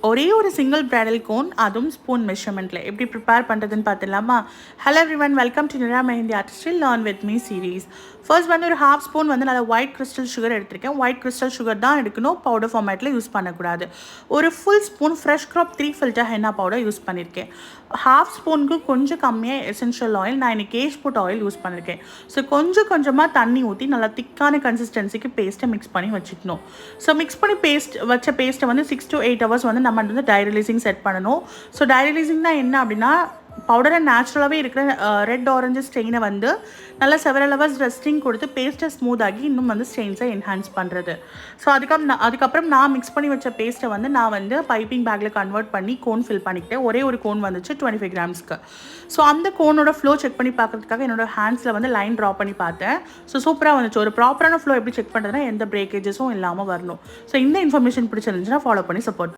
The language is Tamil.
ஒரே ஒரு சிங்கிள் பிரைடல் கோன், அதுவும் ஸ்பூன் மெஷர்மெண்ட்டில் எப்படி ப்ரிப்பேர் பண்ணுறதுன்னு பார்த்துடலாமா? Hello everyone, welcome to Nira Mehndi ஆர்டிஸ்டில் learn with me series. First வந்து ஒரு ஹாஃப் ஸ்பூன் வந்து நல்லா ஒயிட் கிறிஸ்டல் சுகர் எடுத்திருக்கேன். ஒயிட் கிறிஸ்டல் சுகர் தான் எடுக்கணும், பவுடர் ஃபார்மேட்டில் யூஸ் பண்ணக்கூடாது. ஒரு full spoon fresh crop 3 filter henna powder use பண்ணியிருக்கேன். ஹாஃப் ஸ்பூனுக்கு கொஞ்சம் கம்மியாக எசென்ஷியல் ஆயில், நான் இன்னைக்கு கேஷ்புட் ஆயில் யூஸ் பண்ணியிருக்கேன். ஸோ கொஞ்சம் கொஞ்சமாக தண்ணி ஊற்றி நல்லா திக்கான கன்சிஸ்டன்சிக்கு பேஸ்ட்டை மிக்ஸ் பண்ணி வச்சுக்கணும். ஸோ மிக்ஸ் பண்ணி வச்ச பேஸ்ட்டை வந்து 6 to 8 hours வந்து நம்ம வந்து டை ரிலீசிங் செட் பண்ணணும். ஸோ டை ரிலீசிங்னா என்ன அப்படின்னா, பவுடரை நேச்சுரலாகவே இருக்கிற ரெட் ஆரஞ்சு ஸ்டெயினை வந்து நல்லா செவரல் ஹவர்ஸ் ரெஸ்டிங் கொடுத்து பேஸ்ட்டை ஸ்மூத் ஆகி இன்னும் வந்து ஸ்டெயின்ஸை என்ஹான்ஸ் பண்ணுறது. ஸோ அதுக்கப்புறம் நான் மிக்ஸ் பண்ணி வச்ச பேஸ்ட்டை வந்து நான் வந்து பைப்பிங் பேக்கில் கன்வெர்ட் பண்ணி கோன் ஃபில் பண்ணிக்கிட்டேன். ஒரே ஒரு கோன் வந்துச்சு 25 grams. ஸோ அந்த கோனோட ஃப்ளோ செக் பண்ணி பார்க்கறதுக்காக என்னோட ஹேண்ட்ஸில் வந்து லைன் ட்ரா பண்ணி பார்த்தேன். ஸோ சூப்பராக வந்துச்சு. ஒரு ப்ராப்பரான ஃப்ளோ எப்படி செக் பண்ணுறதுனா எந்த பிரேக்கேஜஸும் இல்லாமல் வரணும். ஸோ இந்த இன்ஃபர்மேஷன் பிடிச்சிருந்துச்சுன்னா ஃபாலோ பண்ணி சப்போர்ட்